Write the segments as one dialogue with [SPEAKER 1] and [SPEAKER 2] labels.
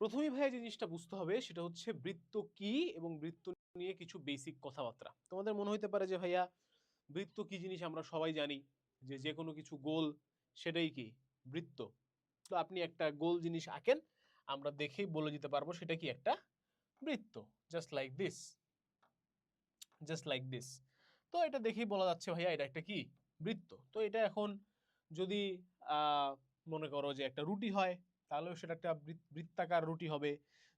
[SPEAKER 1] প্রথমেই ভাইয়া যে জিনিসটা বুঝতে হবে সেটা হচ্ছে বৃত্ত কি এবং বৃত্ত নিয়ে কিছু বেসিক কথাবার্তা। তোমাদের মনে হইতে পারে যে ভাইয়া বৃত্ত কি জিনিস আমরা সবাই জানি, যে যে কোনো কিছু গোল সেটাই কি বৃত্ত। তো আপনি একটা গোল জিনিস আঁকেন, আমরা দেখেই বলে দিতে পারবো সেটা কি একটা বৃত্ত। Just like this, just like this. তো এটা দেখেই বলা যাচ্ছে ভাইয়া এটা একটা কি বৃত্ত। তো এটা এখন যদি আহ, মনে করো যে একটা রুটি হয়, তাহলেও সেটা একটা বৃত্তাকার রুটি হবে।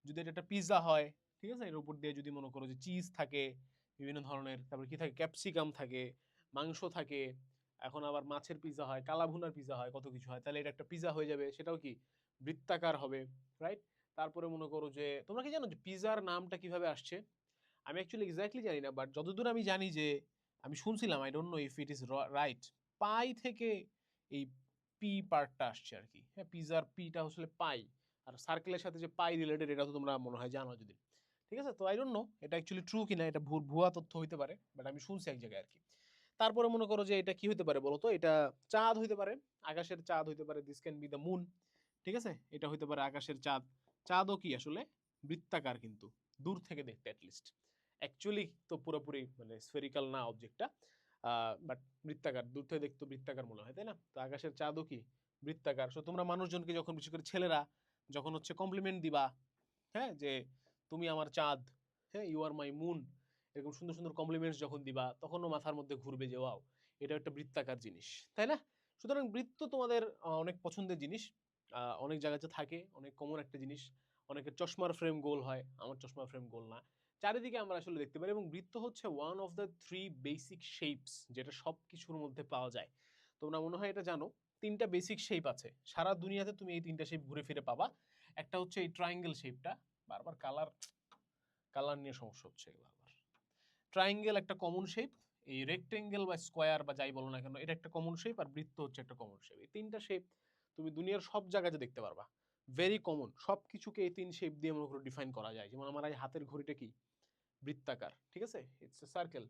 [SPEAKER 1] যদি এটা একটা পিৎজা হয়, ঠিক আছে, এর উপর দিয়ে যদি মনে করো যে চিজ থাকে বিভিন্ন ধরনের, তারপরে কি থাকে, ক্যাপসিকাম থাকে, মাংস থাকে, এখন আবার মাছের পিৎজা হয়, কালাভুনার পিৎজা হয়, কত কিছু হয়, তাহলে এটা একটা পিৎজা হয়ে যাবে, সেটাও কি বৃত্তাকার হবে, রাইট? তারপরে মনে করো যে তোমরা কি জানো যে পিৎজার নামটা কিভাবে আসছে? আমি অ্যাকচুয়ালি এক্স্যাক্টলি জানি না, বাট যতদূর আমি জানি যে আমি শুনছিলাম, I don't know if it is right, pi থেকে এই পি পার্টটা আসছে আর কি। হ্যাঁ, পিজার পিটা আসলে পাই, আর সার্কেলের সাথে যে পাই রিলেটেড এটা তো তোমরা মনে হয় জানো যদি। ঠিক আছে, তো আই ডোন্ট নো এটা অ্যাকচুয়ালি ট্রু কিনা, এটা ভুয়া তথ্য হইতে পারে, বাট আমি শুনছি এক জায়গায় আর কি। তারপরে মনে করো যে এটা কি হইতে পারে বলো তো, এটা চাঁদ হইতে পারে, আকাশের চাঁদ হইতে পারে, this can be the moon. ঠিক আছে, এটা হইতে পারে আকাশের চাঁদ। চাঁদও কি আসলে বৃত্তাকার, কিন্তু দূর থেকে দেখতে অ্যাটলিস্ট। অ্যাকচুয়ালি তো পুরোপুরি মানে স্ফেরিক্যাল না অবজেক্টটা, বাট বৃত্তাকার, দূর থেকে দেখতে বৃত্তাকার মনে হয়, তাই না? তো আকাশের চাঁদও কি বৃত্তাকার। সো তোমরা মানুষজনকে যখন, বিশেষ করে ছেলেরা যখন হচ্ছে কমপ্লিমেন্ট দিবা, হ্যাঁ, যে তুমি আমার চাঁদ, হ্যাঁ, ইউ আর মাই মুন, এরকম সুন্দর সুন্দর কমপ্লিমেন্টস যখন দিবা, তখনও মাথার মধ্যে ঘুরবে যে ওয়াও, এটা একটা বৃত্তাকার জিনিস, তাই না? সুতরাং বৃত্ত তোমাদের অনেক পছন্দের জিনিস, অনেক জায়গাতে থাকে, অনেক কমন একটা জিনিস। অনেকের চশমার ফ্রেম গোল হয়, আমার চশমার ফ্রেম গোল না। চারিদিকে আমরা আসলে দেখতে পারি, এবং বৃত্ত হচ্ছে one of the three basic shapes, যেটা সব কিছুর মধ্যে পাওয়া যায়। তোমরা মনে হয় এটা জানো, তিনটা বেসিক শেপ আছে সারা দুনিয়াতে, তুমি এই তিনটা শেপ ঘুরে ফিরে পাবা। একটা হচ্ছে এই ট্রায়াঙ্গেল শেপটা, বারবার কালার কালার নিয়ে সমস্যা হচ্ছে বারবার। ট্রায়াঙ্গেল একটা কমন শেপ, এই রেক্টেঙ্গেল বা স্কোয়ার বা যাই বলো না কেন, এটা একটা কমন শেপ, আর বৃত্ত হচ্ছে একটা কমন শেপ। এই তিনটা শেপ তুমি দুনিয়ার সব জায়গাতে দেখতে পারবা, ভেরি কমন। সব কিছুকে এই তিন শেপ দিয়ে মনে করে ডিফাইন করা যায়। যেমন আমার এই হাতের ঘড়িটা কি বৃত্তাকার, ঠিক আছে, ইটস এ সার্কেল।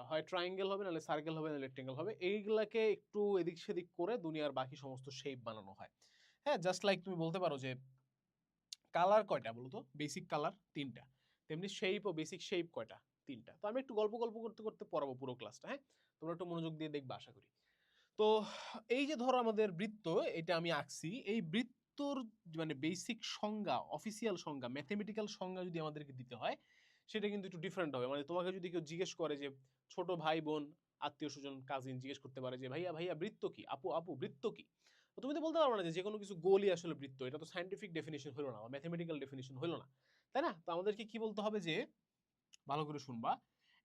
[SPEAKER 1] হয় ট্রায়াঙ্গেল হবে, নাহলে সার্কেল হবে, নাহলে রেক্টেঙ্গেল হবে। এইগুলাকে একটু এদিক সেদিক করে দুনিয়ার বাকি সমস্ত শেপ বানানো হয়। হ্যাঁ, জাস্ট লাইক তুমি বলতে পারো যে কালার কয়টা বলো তো, বেসিক কালার তিনটা, তেমনি শেপ ও বেসিক শেপ কয়টা, তিনটা। তো আমি একটু গল্প গল্প করতে করতে পড়াবো পুরো ক্লাসটা, হ্যাঁ, তোমরা একটু মনোযোগ দিয়ে দেখবা আশা করি। তো এই যে ধরো আমাদের বৃত্ত, এটা আমি আঁকছি, এই বৃত্তর মানে বেসিক সংজ্ঞা, অফিসিয়াল সংজ্ঞা, ম্যাথমেটিক্যাল সংজ্ঞা যদি আমাদেরকে দিতে হয়, সেটা কিন্তু একটু ডিফারেন্ট হবে। মানে তোমাকে যদি কেউ জিজ্ঞেস করে যে, ছোট ভাই বোন, আত্মীয় স্বজন, কাজিন জিজ্ঞেস করতে পারে যে ভাইয়া ভাইয়া বৃত্ত কি, আপু আপু বৃত্ত কি, তো তুমি তো বলতে পারবে না যে যে কোনো কিছু গোলই আসলে বৃত্ত। এটা তো সায়েন্টিফিক ডেফিনেশন হলো না, বা ম্যাথমেটিক্যাল ডেফিনেশন হলো না, তাই না? তো আমাদেরকে কি বলতে হবে যে, ভালো করে শুনবা,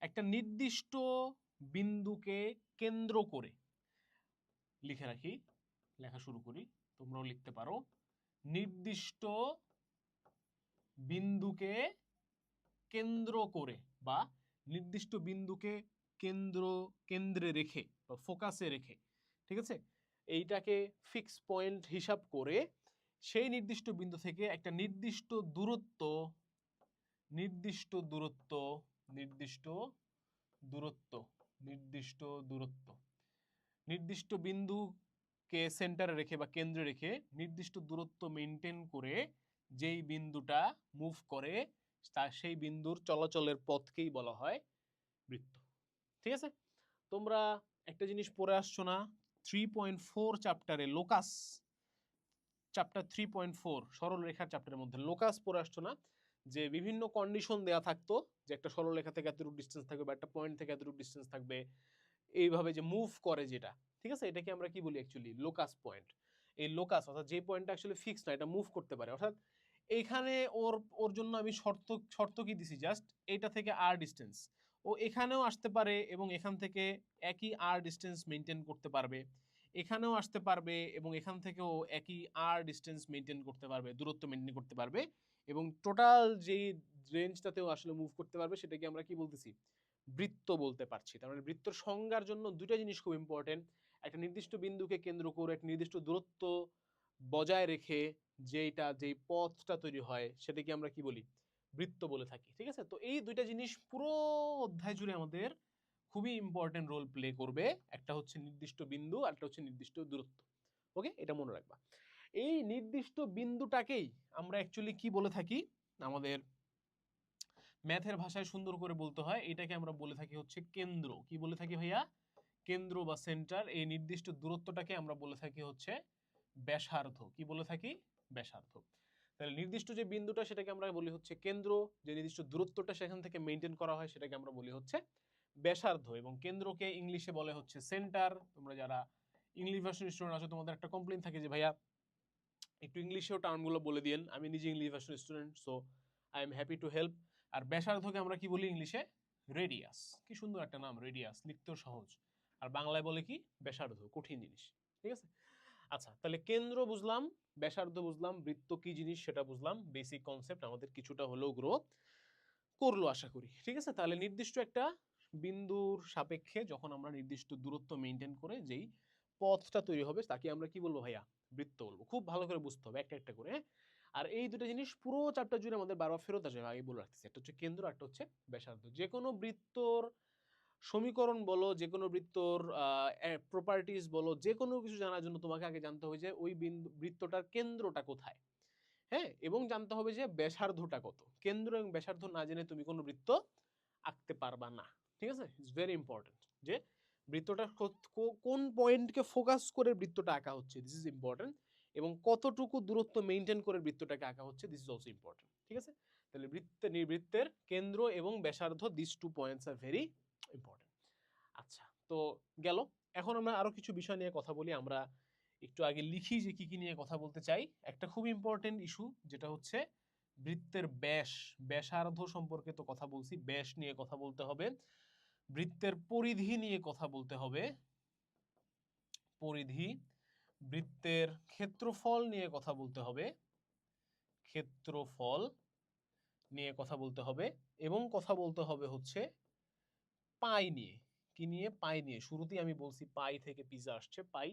[SPEAKER 1] একটা নির্দিষ্ট বিন্দুকে কেন্দ্র করে, লিখে রাখি, লেখা শুরু করি, তোমরাও লিখতে পারো। নির্দিষ্ট বিন্দুকে কেন্দ্র করে, বা নির্দিষ্ট বিন্দুকে কেন্দ্রে রেখে বা ফোকাসে রেখে, ঠিক আছে, এইটাকে ফিক্স পয়েন্ট হিসাব করে সেই নির্দিষ্ট বিন্দু থেকে একটা নির্দিষ্ট দূরত্ব, নির্দিষ্ট দূরত্ব, নির্দিষ্ট দূরত্ব, নির্দিষ্ট দূরত্ব, নির্দিষ্ট বিন্দুকে সেন্টারে রেখে বা কেন্দ্রে রেখে নির্দিষ্ট দূরত্ব মেনটেন করে যেই বিন্দুটা মুভ করে, তার সেই বিন্দুর চলাচলের পথকেই বলা হয় বৃত্ত। ঠিক আছে, তোমরা একটা জিনিস পড়ে আসছো না 3.4 চ্যাপ্টারে, লোকাস চ্যাপ্টার 3.4 সরল রেখার চ্যাপ্টারের মধ্যে লোকাস পড়ে আসছো না, যে বিভিন্ন কন্ডিশন দেয়া থাকতো, যে একটা সরল রেখা থেকে এতটুকু ডিস্টেন্স থাকবে, বা একটা পয়েন্ট থেকে এতটুকু ডিস্টেন্স থাকবে, এইভাবে যে মুভ করে যেটা, ঠিক আছে, এটাকে আমরা কি বলি অ্যাকচুয়ালি লোকাস পয়েন্ট। এই লোকাস অর্থাৎ যে পয়েন্টটা অ্যাকচুয়ালি ফিক্স না, এটা মুভ করতে পারে, অর্থাৎ এইখানে ওর ওর জন্য আমি শর্ত শর্ত কি দিছি, জাস্ট এইটা থেকে আর ডিস্টেন্স, ও এখানেও আসতে পারে এবং এখান থেকে একই আর ডিস্টেন্স মেনটেন করতে পারবে, এখানেও আসতে পারবে এবং এখান থেকেও একই আর ডিস্টেন্স মেনটেন করতে পারবে, দূরত্ব মেনটেন করতে পারবে, এবং টোটাল যেই রেঞ্জটাতেও আসলে মুভ করতে পারবে, সেটাকে আমরা কি বলতেছি, বৃত্ত বলতে পারছি। তার মানে বৃত্তর সংজ্ঞার জন্য দুইটা জিনিস খুব ইম্পর্টেন্ট, একটা নির্দিষ্ট বিন্দুকে কেন্দ্র করে একটা নির্দিষ্ট দূরত্ব বজায় রেখে যেই পথটা তৈরি হয়, সেটাকে আমরা কি বলি, বৃত্ত বলে থাকি। ঠিক আছে, তো এই দুইটা জিনিস পুরো অধ্যায় জুড়ে আমাদের খুবই ইম্পর্টেন্ট রোল প্লে করবে। একটা হচ্ছে নির্দিষ্ট বিন্দু, আর একটা হচ্ছে নির্দিষ্ট দূরত্ব। ওকে, এটা মনে রাখবা। এই নির্দিষ্ট বিন্দুটাকেই আমরা অ্যাকচুয়ালি কি বলে থাকি, আমাদের ম্যাথের ভাষায় সুন্দর করে বলতে হয়, এটাকে আমরা বলে থাকি হচ্ছে কেন্দ্র। কি বলে থাকি ভাইয়া? কেন্দ্র বা সেন্টার। এই নির্দিষ্ট দূরত্বটাকে আমরা বলে থাকি হচ্ছে ব্যাসার্ধ। কি বলে থাকি? ব্যাসার্ধ। তাহলে নির্দিষ্ট যে বিন্দুটা সেটাকে আমরা বলি হচ্ছে কেন্দ্র, যে নির্দিষ্ট দূরত্বটা সেখান থেকে মেনটেন করা হয় সেটাকে আমরা বলি হচ্ছে ব্যাসার্ধ, এবং কেন্দ্রকে ইংলিশে বলে হচ্ছে সেন্টার। তোমরা যারা ইংলিশ ভার্সন স্টুডেন্ট আছো তোমাদের একটা কমপ্লেইন থাকে যে ভাইয়া একটু ইংলিশেও টার্মগুলো বলে দিয়েন। আমি নিজে English version student, so I am happy to help. আর ব্যাসার্ধকে আমরা কি বলি ইংলিশে? রেডিয়াস। কি সুন্দর একটা নাম, রেডিয়াস, লিখতেও সহজ। আর বাংলায় বলে কি? ব্যাসার্ধ, কঠিন জিনিস। ঠিক আছে? আচ্ছা, তাহলে কেন্দ্র বুঝলাম, ব্যাসার্ধ বুঝলাম, বৃত্ত কি জিনিস সেটা বুঝলাম, বেসিক কনসেপ্ট আমাদের কিছুটা হলেও গ্রো করলো আশা করি। ঠিক আছে? তাহলে নির্দিষ্ট একটা বিন্দুর সাপেক্ষে যখন আমরা নির্দিষ্ট দূরত্ব মেনটেন করে যেই পথটা তৈরি হবে তাকে আমরা কি বলবো ভাইয়া? বৃত্ত বলবো। খুব ভালো করে বুঝতে হবে একটা একটা করে, হ্যাঁ? আর এই দুটো জিনিস পুরো চ্যাপ্টার জুড়ে আমাদের বারবার ফেরত আসবে, আগে বলে রাখতেছি। একটা হচ্ছে কেন্দ্র, একটা হচ্ছে ব্যাসার্ধ। যে কোনো বৃত্তর সমীকরণ বলো, যে কোনো বৃত্তর প্রপার্টিজ বলো, যে কোনো কিছু জানার জন্য তোমাকে আগে জানতে হবে যে ওই বিন্দু বৃত্তটার কেন্দ্রটা কোথায়, হ্যাঁ, এবং জানতে হবে যে ব্যাসার্ধটা কত। কেন্দ্র এবং ব্যাসার্ধ না জেনে তুমি কোনো বৃত্ত আঁকতে পারবা না। ঠিক আছে? ইটস ভেরি ইম্পর্টেন্ট যে বৃত্তটা কোন পয়েন্টকে ফোকাস করে বৃত্তটা আঁকা হচ্ছে, দিস ইজ ইম্পর্টেন্ট, এবং কতটুকু দূরত্ব মেনটেন করে বৃত্তটাকে আঁকা হচ্ছে, দিস ইজ অলসো ইম্পর্টেন্ট। ঠিক আছে? তাহলে বৃত্তের কেন্দ্র এবং ব্যাসার্ধ, this two points are very important. আচ্ছা, তো গেল। এখন আমরা আরো কিছু বিষয় নিয়ে কথা বলি। আমরা একটু আগে লিখি যে কি কি নিয়ে কথা বলতে চাই। একটা খুব ইম্পর্টেন্ট ইস্যু যেটা হচ্ছে বৃত্তের ব্যাস, ব্যাসার্ধ সম্পর্কে তো কথা বলছি, ব্যাস নিয়ে কথা বলতে হবে। বৃত্তের পরিধি নিয়ে কথা বলতে হবে, পরিধি। বৃত্তের ক্ষেত্রফল নিয়ে কথা বলতে হবে, ক্ষেত্রফল নিয়ে কথা বলতে হবে, এবং কথা বলতে হবে হচ্ছে পাই নিয়ে। কি নিয়ে? পাই নিয়ে। শুরুতেই আমি বলছি পাই থেকে পিজা আসছে, পাই,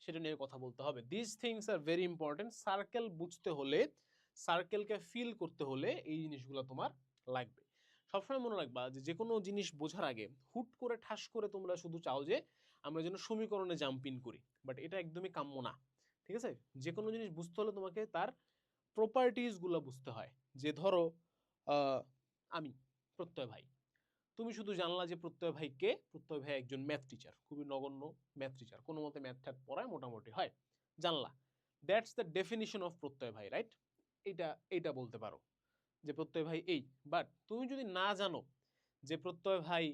[SPEAKER 1] সেটা নিয়ে কথা বলতে হবে। This things are very important. Circle বুঝতে হলে, সার্কেলকে ফিল করতে হলে এই জিনিসগুলো তোমার লাগবে। সবসময় মনে রাখবা যে যে কোনো জিনিস বোঝার আগে হুট করে ঠাস করে তোমরা শুধু চাও যে আমরা যেন সমীকরণে জাম্প ইন করি, বাট এটা একদমই কাম্য না। ঠিক আছে? যে কোনো জিনিস বুঝতে হলে তোমাকে তার প্রপার্টিজ গুলো বুঝতে হয়। যে ধরো আমি প্রত্যয় ভাই, তুমি শুধু জানলা যে প্রত্যয় ভাই কে? প্রত্যয় ভাই একজন ম্যাথ টিচার, খুবই নগণ্য ম্যাথ টিচার, কোনো মতে ম্যাথ ট্যাথ পড়ায়, মোটামুটি হয়, জানলা। দ্যাটস দ্য ডেফিনিশন অফ প্রত্যয় ভাই, রাইট? এটা এটা বলতে পারো যে প্রত্যয় ভাই এই। বাট তুমি যদি না জানো যে প্রত্যয় ভাই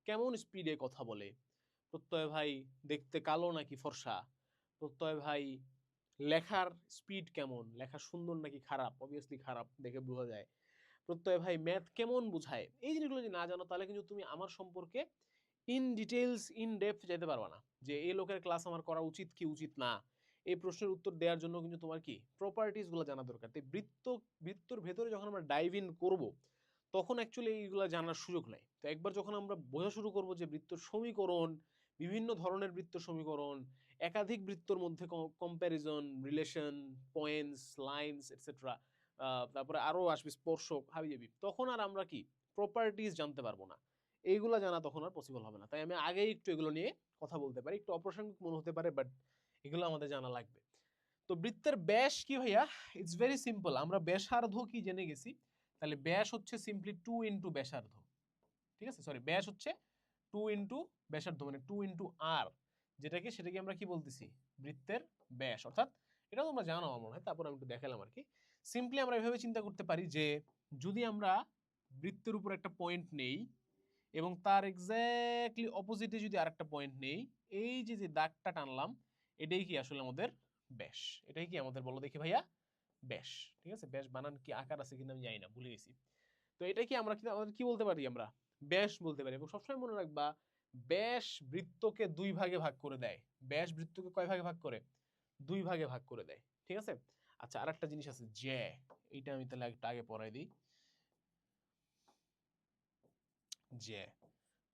[SPEAKER 1] কেমন স্পিডে কথা বলে, প্রত্যয় ভাই দেখতে কালো নাকি ফর্সা, প্রত্যয় ভাই লেখার স্পিড কেমন, লেখা সুন্দর নাকি খারাপ, অবভিয়াসলি খারাপ, দেখে বোঝা যায়, প্রত্যয় ভাই ম্যাথ কেমন বুঝায়, এই জিনিসগুলো যদি না জানো তাহলে কিন্তু তুমি আমার সম্পর্কে ইন ডিটেলস, ইন ডেপথ যেতে পারবা না। যে এই লোকের ক্লাস আমার করা উচিত কি উচিত না, এই প্রশ্নের উত্তর দেওয়ার জন্য কিন্তু তোমার কি প্রপার্টিস গুলো জানা দরকার। তাই বৃত্তর ভেতরে যখন আমরা ডাইভ ইন করবো তখন অ্যাকচুয়ালি এইগুলো জানার সুযোগ নাই। তো একবার যখন আমরা বোঝা শুরু করবো যে বৃত্তর সমীকরণ, বিভিন্ন ধরনের বৃত্ত সমীকরণ, একাধিক বৃত্তর মধ্যে comparison, relation, points, lines etcetera, তারপরে আরো আসবে স্পর্শক, হাবিজাবি, তখন আর আমরা কি প্রপার্টিজ জানতে পারবো না। এইগুলা জানা তখন আর পসিবল হবে না। তাই আমি আগেই একটু এগুলো নিয়ে কথা বলতে পারি, একটু অপ্রাসঙ্গিক মনে হতে পারে, বাট এগুলো আমাদের জানা লাগবে। তো বৃত্তের ব্যাস কি ভাইয়া? It's very simple. আমরা ব্যাসার্ধ কি জেনে গেছি, তাহলে ব্যাস হচ্ছে সিম্পলি 2 ইন্টু ব্যাসার্ধ। ঠিক আছে? সরি, ব্যাস হচ্ছে 2 ইন্টু ব্যাসার্ধ, মানে 2 ইন্টু আর, যেটাকে সেটাকে আমরা কি বলতেছি? বৃত্তের ব্যাস। অর্থাৎ এটা তোমরা জানো আমার মনে হয়, তারপর আমি একটু দেখালাম আর কি। সিম্পলি আমরা এভাবে চিন্তা করতে পারি যে যদি আমরা বৃত্তের উপর একটা পয়েন্ট নেই এবং তার এক্স্যাক্টলি অপোজিটে যদি আরেকটা পয়েন্ট নেই, এই যে যে দাগটা টানলাম এটাই কি আসলে আমাদের ব্যাস। এটাই কি আমাদের, বলো দেখি ভাইয়া, ব্যাস। ঠিক আছে? ব্যাস বানান কি আকার আছে কিনা আমি জানি না, ভুলে গেছি। তো এটা কি আমরা আমাদের কি বলতে পারি? আমরা ব্যাস বলতে পারি। এবং সবসময় মনে রাখবা ব্যাস বৃত্তকে দুই ভাগে ভাগ করে দেয়। ব্যাস বৃত্তকে কয় ভাগে ভাগ করে? দুই ভাগে ভাগ করে দেয়। ঠিক আছে? আচ্ছা, আরেকটা জিনিস আছে জ্যা, এইটা আমি তাহলে একটা আগে পড়াই দিই। জ্যা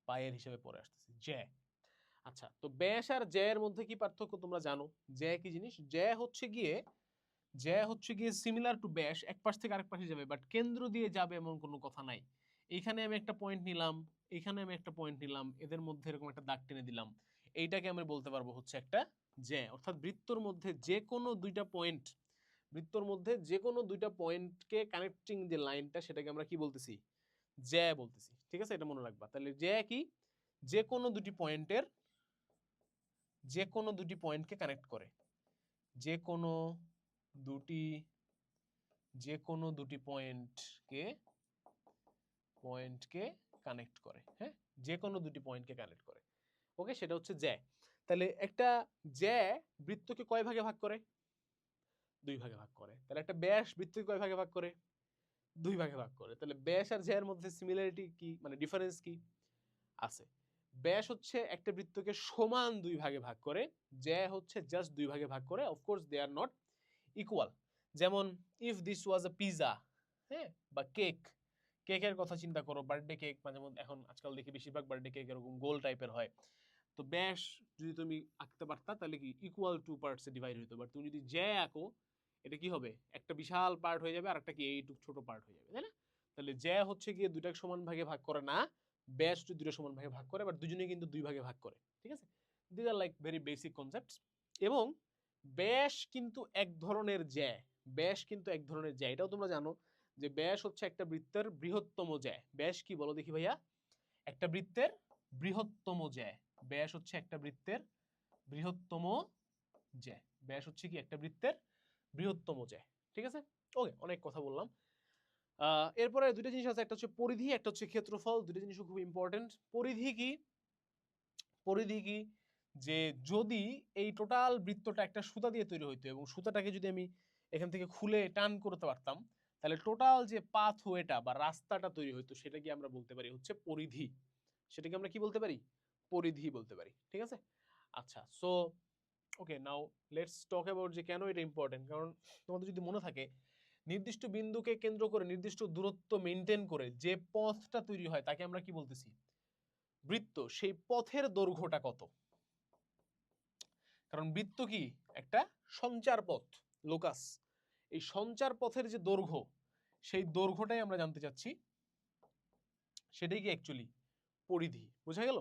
[SPEAKER 1] পায়ের হিসেবে পড়ে আসতেছি, জ্যা। আচ্ছা, তো ব্যাস আর জ্যা এর মধ্যে কি পার্থক্য তোমরা জানো? জ্যা কি জিনিস? জ্যা হচ্ছে গিয়ে সিমিলার টু ব্যাস, এক পাশ থেকে আরেক পাশে যাবে, বাট কেন্দ্র দিয়ে যাবে এমন কোনো কথা নাই। এইখানে আমি একটা পয়েন্ট নিলাম, এখানে আমি একটা পয়েন্ট নিলাম, এদের মধ্যে এরকম একটা দাগ টেনে দিলাম, এইটাকে আমি বলতে পারবো হচ্ছে একটা জ্যা, অর্থাৎ বৃত্তর মধ্যে যে কোনো দুইটা পয়েন্ট, বৃত্তর মধ্যে যে কোনো দুইটা পয়েন্টকে কানেক্টিং যে লাইনটা সেটাকে আমরা কি বলতেছি, জ্যা বলতেছি। ঠিক আছে, এটা মনে রাখবা। তাহলে জ্যা কি, যে কোনো দুটি পয়েন্টের, যে কোনো দুটি পয়েন্টকে কানেক্ট করে, যে কোনো দুটি, যে কোনো দুটি পয়েন্টকে কানেক্ট করে, হ্যাঁ, যে কোনো দুটি পয়েন্টকে কানেক্ট করে। ওকে, সেটা হচ্ছে জ্যা। তাহলে একটা জ্যা বৃত্তকে কয় ভাগে ভাগ করে? দুই ভাগে ভাগ করে। তাহলে একটা ব্যাস বৃত্তকে কয় ভাগে ভাগ করে? দুই ভাগে ভাগ করে। তাহলে ব্যাস আর জ্যা এর মধ্যে সিমিলারিটি কি, মানে ডিফারেন্স কি আছে? ব্যাস হচ্ছে একটা বৃত্তকে সমান দুই ভাগে ভাগ করে, জ্যা হচ্ছে জাস্ট দুই ভাগে ভাগ করে। Of course they are not equal. যেমন if this was a pizza, হ্যাঁ, বা কেক, কেকের কথা চিন্তা করো, বার্থডে কেক মাঝে মধ্যে, এখন আজকাল দেখি বেশিরভাগ বার্থডে কেক এরকম গোল টাইপের হয়। তো ব্যাস যদি তুমি আঁকতে পারতা তাহলে কি ইকুয়াল টু পার্টসে ডিভাইড হইতো, বাট তুমি যদি জ্যা আঁকো এটা কি হবে, একটা বিশাল পার্ট হয়ে যাবে আর একটা কি এইটুক ছোট পার্ট হয়ে যাবে, তাই না? তাহলে জ্যা হচ্ছে গিয়ে দুইটাকে সমান ভাগে ভাগ করে না, ব্যাস দুইটা সমান ভাগে ভাগ করে, বাট দুজনেই কিন্তু দুই ভাগে ভাগ করে। ঠিক আছে, this are like very basic concepts. এবং ব্যাস কিন্তু এক ধরনের জ্যা, ব্যাস কিন্তু এক ধরনের জ্যা, এটাও তোমরা জানো যে ব্যাস হচ্ছে একটা বৃত্তের বৃহত্তম জ্যা। ব্যাস কি বলো দেখি ভাইয়া? একটা বৃত্তের বৃহত্তম জ্যা। ব্যাস হচ্ছে একটা বৃত্তের বৃহত্তম জ্যা। ব্যাস হচ্ছে কি একটা বৃত্তের বৃহত্তম জ্যা। ঠিক আছে, ওকে, অনেক কথা বললাম। এরপরে দুইটা জিনিস আছে, একটা হচ্ছে পরিধি, একটা হচ্ছে ক্ষেত্রফল। দুইটা জিনিস খুব ইম্পর্টেন্ট। পরিধি কি? পরিধি কি, যে যদি এই টোটাল বৃত্তটা একটা সুতা দিয়ে তৈরি হইতো এবং সুতাটাকে যদি আমি এখান থেকে খুলে টান করতে পারতাম, তাহলে টোটাল যে পাথওয়েটা বা রাস্তাটা তৈরি হইতো সেটাকে আমরা বলতে পারি হচ্ছে পরিধি। সেটাকে আমরা কি বলতে পারি? পরিধি বলতে পারি। ঠিক আছে, আচ্ছা। So okay, now let's talk about যে কেন এটা ইম্পর্টেন্ট। কারণ তোমাদের যদি মনে থাকে, নির্দিষ্ট বিন্দুকে কেন্দ্র করে নির্দিষ্ট দূরত্ব মেনটেন করে যে পথটা তৈরি হয় তাকে আমরা কি বলতেছি? বৃত্ত। সেই পথের দৈর্ঘ্যটা কত? কারণ বৃত্ত কি একটা সঞ্চার পথ, লোকাস। এই সঞ্চার পথের যে দৈর্ঘ্য, সেই দৈর্ঘ্যটাই আমরা জানতে চাচ্ছি, সেটাই কি অ্যাকচুয়ালি পরিধি। বোঝা গেল?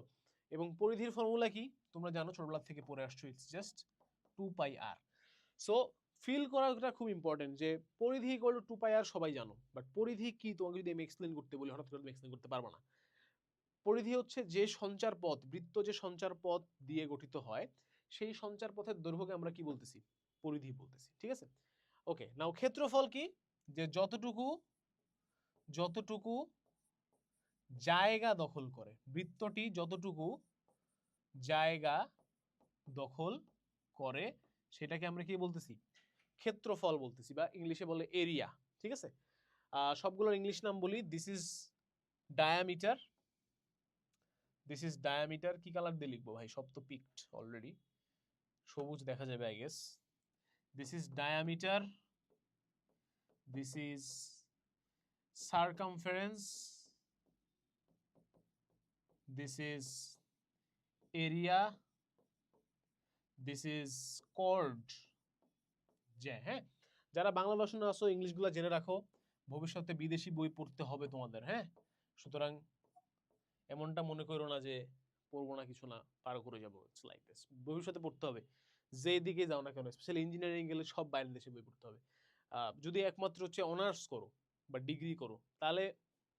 [SPEAKER 1] এবং পরিধির ফর্মুলা কি তোমরা জানো, ছোটবেলা থেকে পড়ে আসছো, it's just 2πr। So feel করাটা খুব ইম্পর্টেন্ট যে পরিধি ইকুয়াল টু 2πr সবাই জানো, বাট পরিধি কি তোমাকে যদি আমি এক্সপ্লেন করতে বলি হঠাৎ করে তুমি এক্সপ্লেন করতে পারবে না। পরিধি হচ্ছে যে সঞ্চার পথ, বৃত্ত যে সঞ্চার পথ দিয়ে গঠিত হয়, সেই সঞ্চার পথের দৈর্ঘ্যকে আমরা কি বলতেছি? পরিধি বলতেছি। ঠিক আছে, ওকে। নাও ক্ষেত্রফল কি? যে যতটুকু, যতটুকু জায়গা দখল করে, বৃত্তটি যতটুকু জায়গা দখল করে সেটাকে আমরা কি বলতেছি? ক্ষেত্রফল বলতেছি, বা ইংলিশে বলে এরিয়া। ঠিক আছে, সবগুলোর ইংলিশ নাম বলি। This is diameter, this is diameter. কি কালার দিয়ে লিখবো ভাই? সব তো পিকড অলরেডি, সবুজ দেখা যাবে I guess. This is diameter, this is circumference, this is area, this is chord. যে হ্যাঁ, যারা বাংলা ভাষণে আসো ইংলিশগুলো জেনে রাখো, ভবিষ্যতে বিদেশি বই পড়তে হবে তোমাদের, হ্যাঁ। সুতরাং এমনটা মনে করো না যে পড়বো না, কিছু না, পার করে যাবো, ইটস লাইক দিস। ভবিষ্যতে পড়তে হবে, যে দিকে যাও না কেন, স্পেশালি ইঞ্জিনিয়ারিং গেলে সব বাইরের দেশে বই পড়তে হবে। যদি একমাত্র হচ্ছে অনার্স করো বা ডিগ্রি করো তাহলে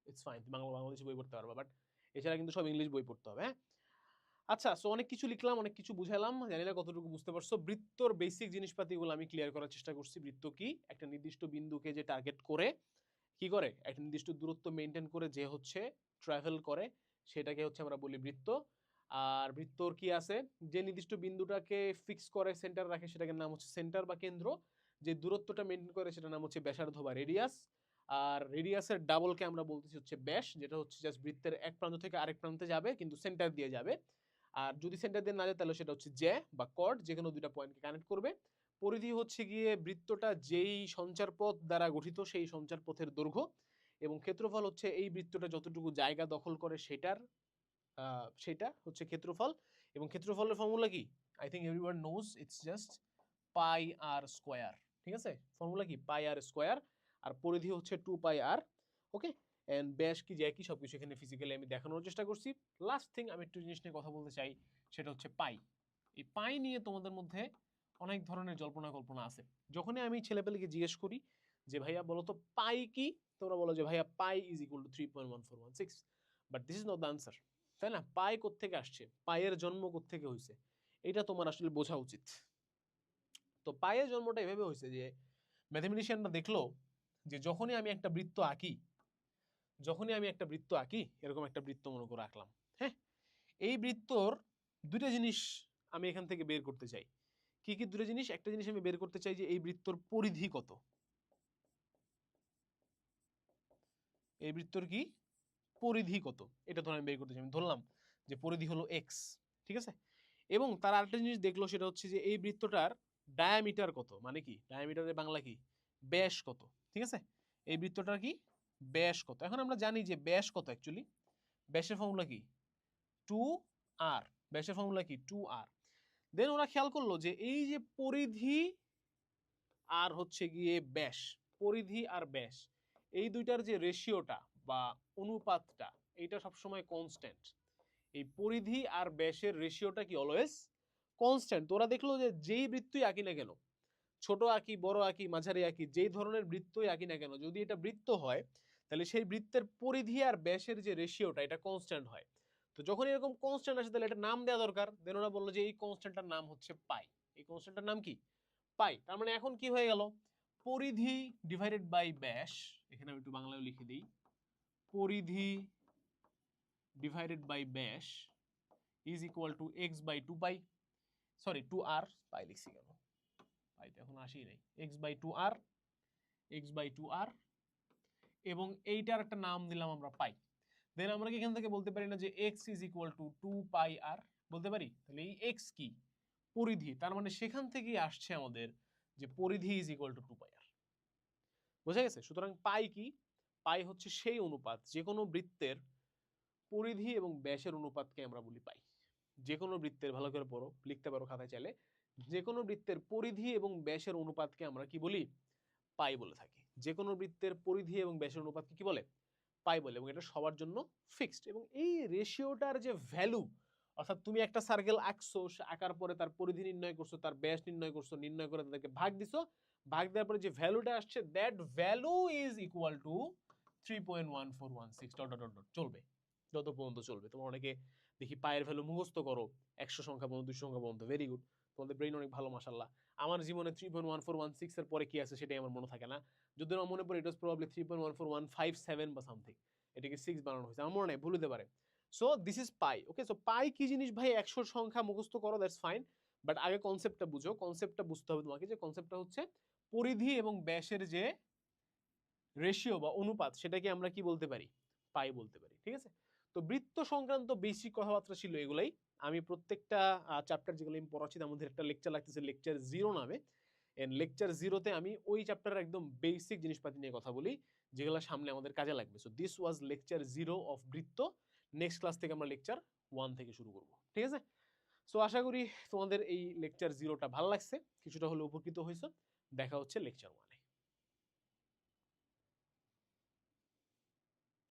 [SPEAKER 1] ইটস ফাইন, বাংলাদেশে বই পড়তে পারবা, বাট এছাড়া কিন্তু সব ইংলিশ বই পড়তে হবে, হ্যাঁ। আচ্ছা, সো অনেক কিছু লিখলাম, অনেক কিছু বুঝালাম, জানি না কতটুকু বুঝতে পারছো। বৃত্তর বেসিক জিনিসপাতিগুলো আমি ক্লিয়ার করার চেষ্টা করছি। বৃত্ত কি? একটা নির্দিষ্ট বিন্দুকে যে টার্গেট করে কি করে, একটা নির্দিষ্ট দূরত্ব মেনটেন করে যে হচ্ছে ট্রাভেল করে, সেটাকে হচ্ছে আমরা বলি বৃত্ত। আর বৃত্তর কি আছে, যে নির্দিষ্ট বিন্দুটাকে ফিক্স করে সেন্টার রাখে সেটাকে নাম হচ্ছে সেন্টার বা কেন্দ্র, যে দূরত্বটা মেনটেন করে সেটার নাম হচ্ছে ব্যাসার্ধ বা রেডিয়াস। আর রেডিয়াসের ডাবলকে আমরা বলতেছি হচ্ছে ব্যাস, যেটা হচ্ছে জাস্ট বৃত্তের এক প্রান্ত থেকে আরেক প্রান্তে যাবে কিন্তু সেন্টার দিয়ে যাবে। আর যদি সেন্টার দিয়ে না যায় তাহলে সেটা হচ্ছে জ্যা বা কর্ড, যে কোনো দুইটা পয়েন্টকে কানেক্ট করবে। পরিধি হচ্ছে গিয়ে বৃত্তটা যেই সঞ্চার পথ দ্বারা গঠিত সেই সঞ্চার পথের দৈর্ঘ্য, এবং ক্ষেত্রফল হচ্ছে এই বৃত্তটা যতটুকু জায়গা দখল করে সেটার সেটা হচ্ছে ক্ষেত্রফল। এবং ক্ষেত্রফলের ফর্মুলা কি? I think everyone knows, it's just pi r square. ঠিক আছে, ফর্মুলা কি? পাই আর স্কোয়ার। আর পরিধি হচ্ছে 2πr। ওকে, এন্ড ব্যাস কি, জ্যা কি, সবকিছু এখানে ফিজিক্যালি আমি দেখানোর চেষ্টা করছি। লাস্ট থিং আমি একটু জিনিস নিয়ে কথা বলতে চাই, সেটা হচ্ছে পাই। এই পাই নিয়ে তোমাদের মধ্যে অনেক ধরনের জল্পনা কল্পনা আছে। যখনই আমি ছেলেপেলেকে জিজ্ঞেস করি যে ভাইয়া বলো তো পাই কি, তোমরা বলো যে ভাইয়া pi is equal to 3.1416, but this is not the answer, তাই না? পাই কোত্থেকে আসছে, পায়ের জন্ম কোত্থেকে হয়েছে, এটা তোমার আসলে বোঝা উচিত। তো পায়ের জন্মটা এভাবে হয়েছে যে ম্যাথমেটিশিয়ানরা দেখলো যে যখনই আমি একটা বৃত্ত আঁকি, এরকম একটা বৃত্ত মনে করে আঁকলাম, হ্যাঁ, এই বৃত্তর দুইটা জিনিস আমি এখান থেকে বের করতে চাই। কি কি দুটো জিনিস? একটা জিনিস আমি বের করতে চাই যে এই বৃত্তর পরিধি কত, এই বৃত্তর কি পরিধি কত, এটা ধর আমি বের করতে চাই। আমি ধরলাম যে পরিধি হলো এক্স, ঠিক আছে। এবং তার আরেকটা জিনিস দেখলো, সেটা হচ্ছে যে এই বৃত্তটার ডায়ামিটার কত, মানে কি ডায়ামিটারের বাংলা কি, ব্যাস কত, ঠিক আছে। এই বৃত্তটার কি ব্যাস কত। এখন আমরা জানি যে ব্যাস কত, অ্যাকচুয়ালি ব্যাসের ফর্মুলা কি 2r, ব্যাসের ফর্মুলা কি 2r। দেন ওরা খেয়াল করলো যে এই যে পরিধি আর হচ্ছে গিয়ে ব্যাস, পরিধি আর ব্যাস, এই দুইটার যে রেশিওটা বা অনুপাতটা, এইটা সবসময় কনস্ট্যান্ট। এই পরিধি আর ব্যাসের রেশিওটা কি অলওয়েজ কনস্ট্যান্ট। তোরা দেখলো যে যেই বৃত্তই আঁকি না কেন, ছোট আঁকি, বড় আঁকি, মাঝারি আঁকি, যেই ধরনের বৃত্তই আঁকি না কেন, যদি এটা বৃত্ত হয় তাহলে সেই বৃত্তের পরিধি আর ব্যাসের যে রেশিওটা এটা কনস্ট্যান্ট হয়। তো যখন এরকম কনস্ট্যান্ট আসে তাহলে এটা নাম দেওয়া দরকার। দেন ওরা বললো যে এই কনস্ট্যান্টটার নাম হচ্ছে পাই। এই কনস্ট্যান্টটার নাম কি পাই। তার মানে এখন কি হয়ে গেল, পরিধি ডিভাইডেড বাই ব্যাস, এখানে আমি একটু বাংলায় লিখে দিই, পরিধি ডিভাইডেড বাই ব্যাস is equal to x by 2 pi, sorry 2r, pi লিখছি কেন, পাই তো এখন আসেই নাই, x by 2r, x by 2r, এবং এইটার একটা নাম দিলাম আমরা পাই। দেন আমরা কি এখান থেকে বলতে পারি না যে x is equal two 2πr, বলতে পারি? তাহলে এই x কি পরিধি, তার মানে সেখান থেকেই আসছে আমাদের যে পরিধি ইজ ইকুয়াল টু 2πr। বোঝা গেছে? সুতরাং পাই কি, পাই হচ্ছে সেই অনুপাত, যে কোনো বৃত্তের পরিধি এবং ব্যাসের অনুপাতকে আমরা বলি পাই। যে কোনো বৃত্তের, ভালো করে পড়ো, লিখতে পারো খাতায় চাইলে, যে কোনো বৃত্তের পরিধি এবং ব্যাসের অনুপাতকে আমরা কি বলি, পাই বলে থাকি। যে কোনো বৃত্তের পরিধি এবং ব্যাসের অনুপাতকে কি বলে, পাই বলে। এবং এটা সবার জন্য ফিক্সড। এবং এই রেশিওটার যে ভ্যালু, অর্থাৎ তুমি একটা সার্কেল আঁকছো, আঁকার পরে তার পরিধি নির্ণয় করছো, তার ব্যাস নির্ণয় করছো, নির্ণয় করে তাদেরকে ভাগ দিছো, ভাগ দেওয়ার পরে যে ভ্যালুটা আসছে, that value is equal to 3.1416 dot dot dot চলবে, যত পর্যন্ত চলবে। তোমার অনেকে দেখি পায়ের ভ্যালু মুখস্থ করো 100 সংখ্যা পর্যন্ত, 200 সংখ্যা পর্যন্ত, ভেরি গুড, তোমাদের ব্রেইন অনেক ভালো মাশাআল্লাহ। আমার জীবনে 3.1416 এর পরে কি আছে সেটাই আমার মনে থাকে না। যদি আমার মনে পড়ে, ইট ওয়াজ প্রবাবলি 3.14157 বা সামথিং, এটাকে 6 বানানো হয়েছে, আমার মনে নেই, ভুল হতে পারে। So this is pi. Okay, so pi কি জিনিস ভাই, 100 সংখ্যা মুখস্থ করো, দ্যাটস ফাইন, বাট আগে কনসেপ্টটা বুঝো। কনসেপ্টটা বুঝতে হবে তোমাকে, যে কনসেপ্টটা হচ্ছে পরিধি এবং ব্যাসের যে রেশিও বা অনুপাত, সেটাকে আমরা কি বলতে পারি, পাই বলতে পারি, ঠিক আছে। তো বৃত্ত সংক্রান্ত বেসিক কথাবার্তা ছিল এগুলাই। আমি প্রত্যেকটা চ্যাপ্টার যেগুলো আমি পড়াচ্ছি তার মধ্যে একটা লেকচার লাগতেছে লেকচার 0 নামে। লেকচার 0তে আমি ওই চ্যাপ্টারের একদম বেসিক জিনিসপাতি নিয়ে কথা বলি, যেগুলো সামনে আমাদের কাজে লাগবে। So this was lecture 0 of বৃত্ত। নেক্সট ক্লাস থেকে আমরা লেকচার 1 থেকে শুরু করব, ঠিক আছে। সো আশা করি তোমাদের এই লেকচার 0টা ভালো লাগছে, কিছুটা হলে উপকৃত হয়েছে। দেখা হচ্ছে লেকচার 1।